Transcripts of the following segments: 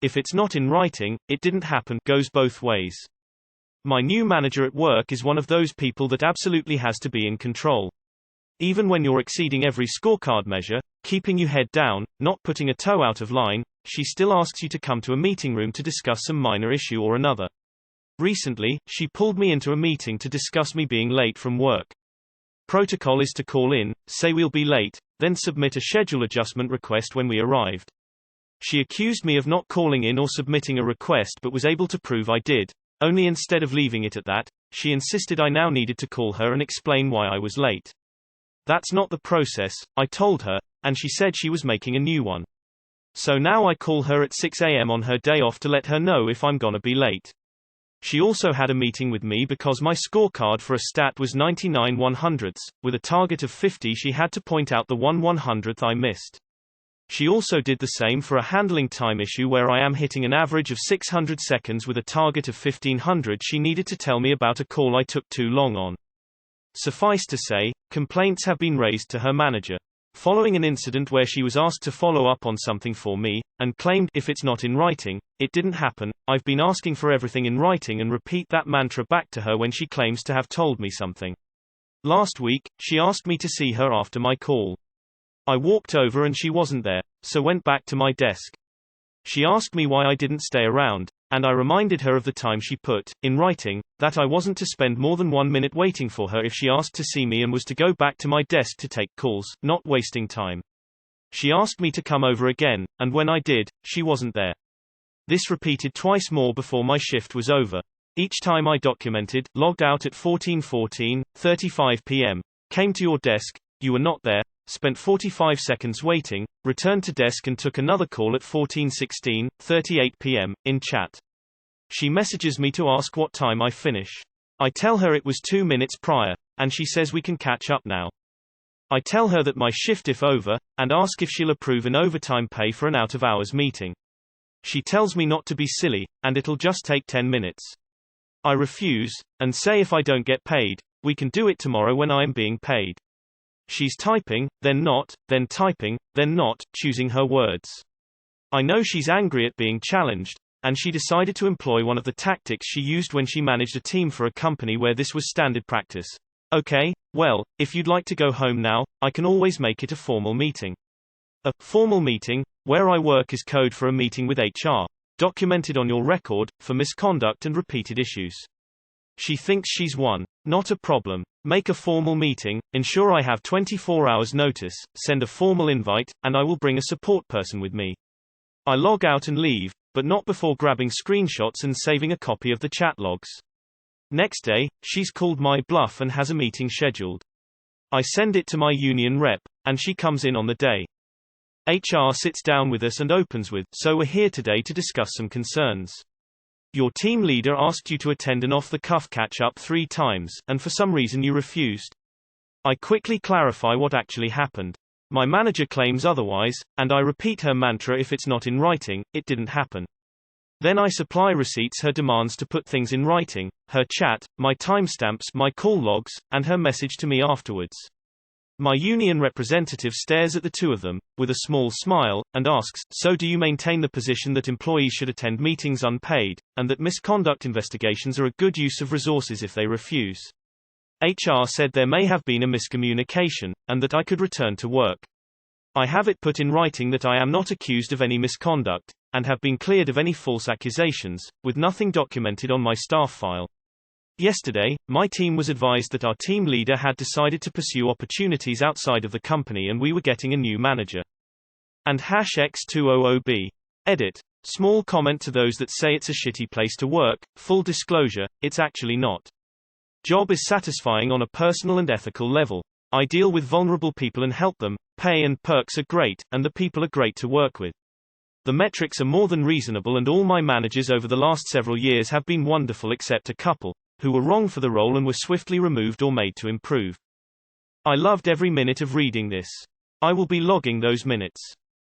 If it's not in writing, it didn't happen goes both ways. My new manager at work is one of those people that absolutely has to be in control. Even when you're exceeding every scorecard measure, keeping you head down, not putting a toe out of line, she still asks you to come to a meeting room to discuss some minor issue or another. Recently, she pulled me into a meeting to discuss me being late from work. Protocol is to call in, say we'll be late, then submit a schedule adjustment request when we arrived. She accused me of not calling in or submitting a request but was able to prove I did. Only instead of leaving it at that, she insisted I now needed to call her and explain why I was late. That's not the process, I told her, and she said she was making a new one. So now I call her at 6 a.m. on her day off to let her know if I'm gonna be late. She also had a meeting with me because my scorecard for a stat was 99 100ths, with a target of 50. She had to point out the 1/100th I missed. She also did the same for a handling time issue where I am hitting an average of 600 seconds with a target of 1500. She needed to tell me about a call I took too long on. Suffice to say, complaints have been raised to her manager. Following an incident where she was asked to follow up on something for me, and claimed, if it's not in writing, it didn't happen, I've been asking for everything in writing and repeat that mantra back to her when she claims to have told me something. Last week, she asked me to see her after my call. I walked over and she wasn't there, so went back to my desk. She asked me why I didn't stay around, and I reminded her of the time she put, in writing, that I wasn't to spend more than 1 minute waiting for her if she asked to see me and was to go back to my desk to take calls, not wasting time. She asked me to come over again, and when I did, she wasn't there. This repeated twice more before my shift was over. Each time I documented, logged out at 14:14, 35 p.m., came to your desk, you were not there, spent 45 seconds waiting, returned to desk and took another call at 14:16, 38 p.m., in chat. She messages me to ask what time I finish. I tell her it was 2 minutes prior, and she says we can catch up now. I tell her that my shift if over, and ask if she'll approve an overtime pay for an out-of-hours meeting. She tells me not to be silly, and it'll just take 10 minutes. I refuse, and say if I don't get paid, we can do it tomorrow when I am being paid. She's typing, then not, then typing, then not, choosing her words. I know she's angry at being challenged, and she decided to employ one of the tactics she used when she managed a team for a company where this was standard practice. Okay, well, if you'd like to go home now, I can always make it a formal meeting. A formal meeting, where I work is code for a meeting with HR, documented on your record, for misconduct and repeated issues. She thinks she's won. Not a problem. Make a formal meeting, ensure I have 24 hours notice, send a formal invite, and I will bring a support person with me. I log out and leave, but not before grabbing screenshots and saving a copy of the chat logs. Next day, she's called my bluff and has a meeting scheduled. I send it to my union rep, and she comes in on the day. HR sits down with us and opens with, "So we're here today to discuss some concerns. Your team leader asked you to attend an off-the-cuff catch-up 3 times, and for some reason you refused." I quickly clarify what actually happened. My manager claims otherwise, and I repeat her mantra if it's not in writing, it didn't happen. Then I supply receipts her demands to put things in writing, her chat, my timestamps, my call logs, and her message to me afterwards. My union representative stares at the two of them, with a small smile, and asks, "So do you maintain the position that employees should attend meetings unpaid, and that misconduct investigations are a good use of resources if they refuse?" HR said there may have been a miscommunication, and that I could return to work. I have it put in writing that I am not accused of any misconduct, and have been cleared of any false accusations, with nothing documented on my staff file. Yesterday, my team was advised that our team leader had decided to pursue opportunities outside of the company and we were getting a new manager. And #X200B. Edit. Small comment to those that say it's a shitty place to work, full disclosure, it's actually not. Job is satisfying on a personal and ethical level. I deal with vulnerable people and help them, pay and perks are great, and the people are great to work with. The metrics are more than reasonable and all my managers over the last several years have been wonderful except a couple, who were wrong for the role and were swiftly removed or made to improve. I loved every minute of reading this. I will be logging those minutes.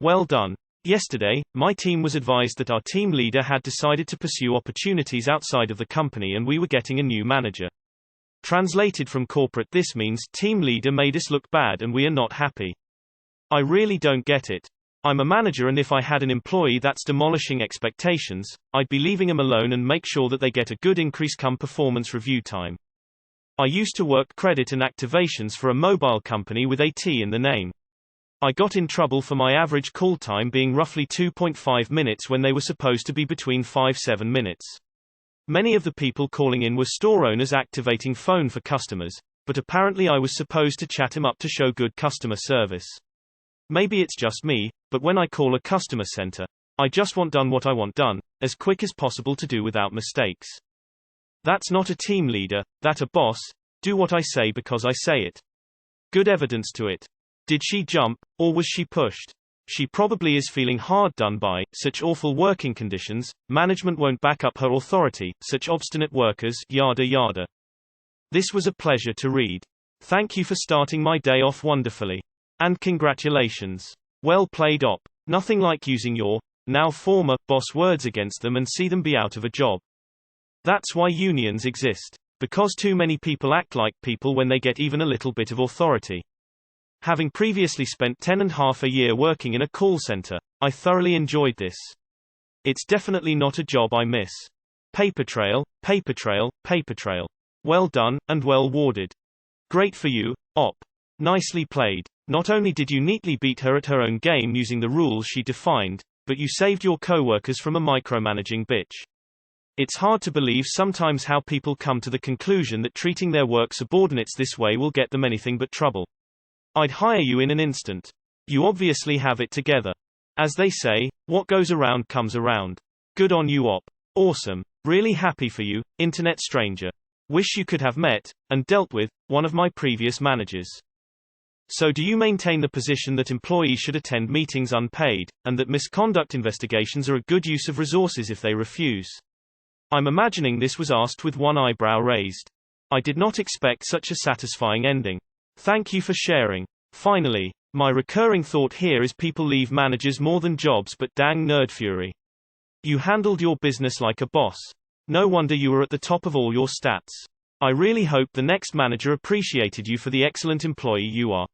Well done. Yesterday, my team was advised that our team leader had decided to pursue opportunities outside of the company and we were getting a new manager. Translated from corporate, this means team leader made us look bad and we are not happy. I really don't get it. I'm a manager, and if I had an employee that's demolishing expectations, I'd be leaving them alone and make sure that they get a good increase come performance review time. I used to work credit and activations for a mobile company with AT in the name. I got in trouble for my average call time being roughly 2.5 minutes when they were supposed to be between 5-7 minutes. Many of the people calling in were store owners activating phone for customers, but apparently I was supposed to chat him up to show good customer service. Maybe it's just me, but when I call a customer center, I just want done what I want done, as quick as possible to do without mistakes. That's not a team leader, that a boss. Do what I say because I say it. Good evidence to it. Did she jump, or was she pushed? She probably is feeling hard done by, such awful working conditions, management won't back up her authority, such obstinate workers, yada yada. This was a pleasure to read. Thank you for starting my day off wonderfully. And congratulations. Well played, op. Nothing like using your, now former, boss words against them and see them be out of a job. That's why unions exist. Because too many people act like people when they get even a little bit of authority. Having previously spent 10.5 years working in a call center, I thoroughly enjoyed this. It's definitely not a job I miss. Paper trail, paper trail, paper trail. Well done, and well warded. Great for you, op. Nicely played. Not only did you neatly beat her at her own game using the rules she defined, but you saved your co-workers from a micromanaging bitch. It's hard to believe sometimes how people come to the conclusion that treating their work subordinates this way will get them anything but trouble. I'd hire you in an instant. You obviously have it together. As they say, what goes around comes around. Good on you, op. Awesome. Really happy for you, internet stranger. Wish you could have met, and dealt with, one of my previous managers. So do you maintain the position that employees should attend meetings unpaid, and that misconduct investigations are a good use of resources if they refuse? I'm imagining this was asked with one eyebrow raised. I did not expect such a satisfying ending. Thank you for sharing. Finally, my recurring thought here is people leave managers more than jobs, but dang nerd fury. You handled your business like a boss. No wonder you were at the top of all your stats. I really hope the next manager appreciated you for the excellent employee you are.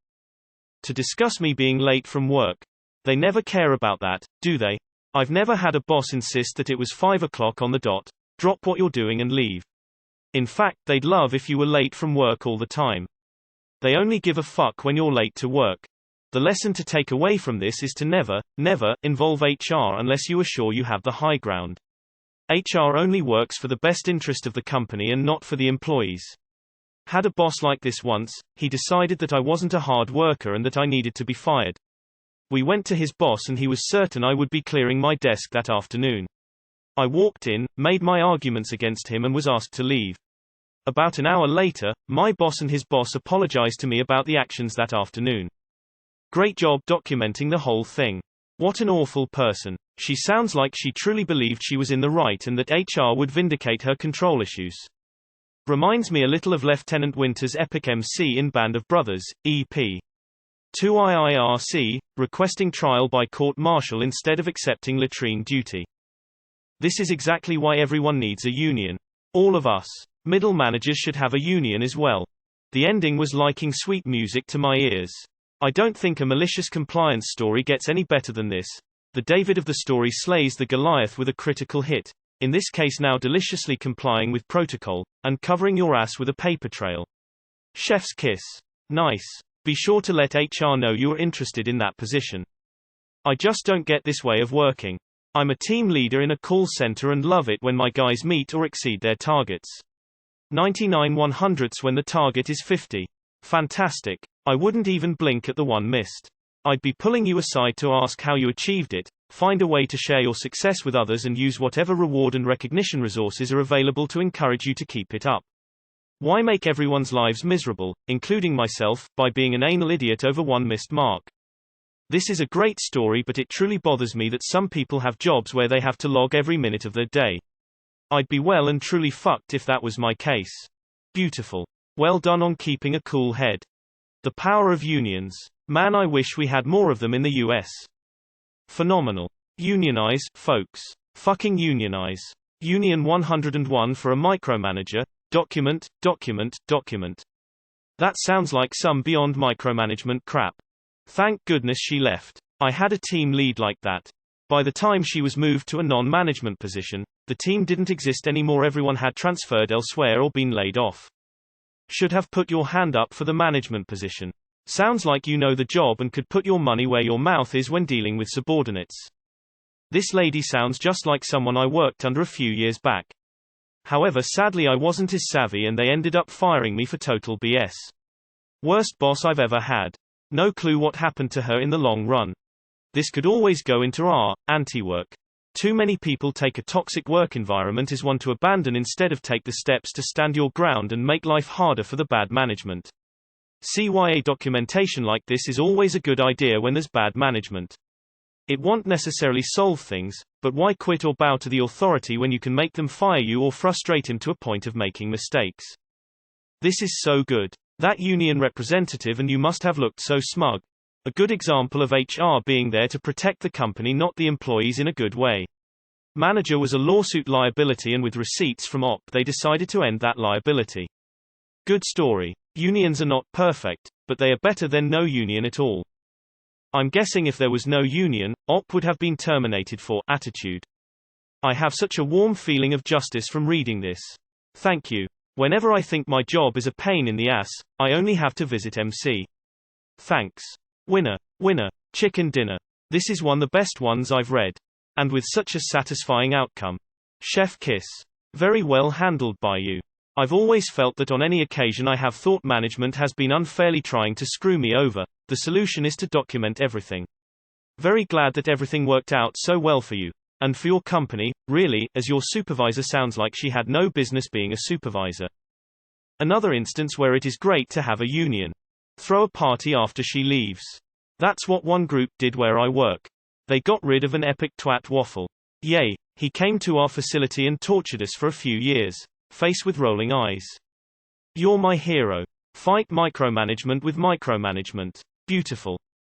To discuss me being late from work. They never care about that, do they? I've never had a boss insist that it was 5 o'clock on the dot, drop what you're doing and leave. In fact, they'd love if you were late from work all the time. They only give a fuck when you're late to work. The lesson to take away from this is to never, never, involve HR unless you are sure you have the high ground. HR only works for the best interest of the company and not for the employees. Had a boss like this once. He decided that I wasn't a hard worker and that I needed to be fired. We went to his boss and he was certain I would be clearing my desk that afternoon. I walked in, made my arguments against him and was asked to leave. About an hour later, my boss and his boss apologized to me about the actions that afternoon. Great job documenting the whole thing. What an awful person. She sounds like she truly believed she was in the right and that HR would vindicate her control issues. Reminds me a little of Lieutenant Winter's epic MC in Band of Brothers, EP. 2 IIRC, requesting trial by court-martial instead of accepting latrine duty. This is exactly why everyone needs a union. All of us. Middle managers should have a union as well. The ending was liking sweet music to my ears. I don't think a malicious compliance story gets any better than this. The David of the story slays the Goliath with a critical hit. In this case now deliciously complying with protocol, and covering your ass with a paper trail. Chef's kiss. Nice. Be sure to let HR know you are interested in that position. I just don't get this way of working. I'm a team leader in a call center and love it when my guys meet or exceed their targets. 99/100ths when the target is 50. Fantastic. I wouldn't even blink at the one missed. I'd be pulling you aside to ask how you achieved it, find a way to share your success with others and use whatever reward and recognition resources are available to encourage you to keep it up. Why make everyone's lives miserable, including myself, by being an anal idiot over one missed mark? This is a great story, but it truly bothers me that some people have jobs where they have to log every minute of their day. I'd be well and truly fucked if that was my case. Beautiful. Well done on keeping a cool head. The power of unions. Man, I wish we had more of them in the US. Phenomenal. Unionize, folks. Fucking unionize. Union 101 for a micromanager. Document, document, document. That sounds like some beyond micromanagement crap. Thank goodness she left. I had a team lead like that. By the time she was moved to a non-management position, the team didn't exist anymore. Everyone had transferred elsewhere or been laid off. Should have put your hand up for the management position. Sounds like you know the job and could put your money where your mouth is when dealing with subordinates. This lady sounds just like someone I worked under a few years back. However, sadly I wasn't as savvy and they ended up firing me for total BS. Worst boss I've ever had. No clue what happened to her in the long run. This could always go into anti-work. Too many people take a toxic work environment as one to abandon instead of take the steps to stand your ground and make life harder for the bad management. CYA documentation like this is always a good idea when there's bad management. It won't necessarily solve things, but why quit or bow to the authority when you can make them fire you or frustrate him to a point of making mistakes? This is so good. That union representative and you must have looked so smug. A good example of HR being there to protect the company, not the employees, in a good way. Manager was a lawsuit liability and with receipts from OP they decided to end that liability. Good story. Unions are not perfect, but they are better than no union at all. I'm guessing if there was no union, OP would have been terminated for attitude. I have such a warm feeling of justice from reading this. Thank you. Whenever I think my job is a pain in the ass, I only have to visit MC. Thanks. Winner, winner, chicken dinner. This is one of the best ones I've read. And with such a satisfying outcome. Chef kiss. Very well handled by you. I've always felt that on any occasion I have thought management has been unfairly trying to screw me over, the solution is to document everything. Very glad that everything worked out so well for you. And for your company, really, as your supervisor sounds like she had no business being a supervisor. Another instance where it is great to have a union. Throw a party after she leaves. That's what one group did where I work. They got rid of an epic twat waffle. Yay, he came to our facility and tortured us for a few years. Face with rolling eyes. You're my hero. Fight micromanagement with micromanagement. Beautiful.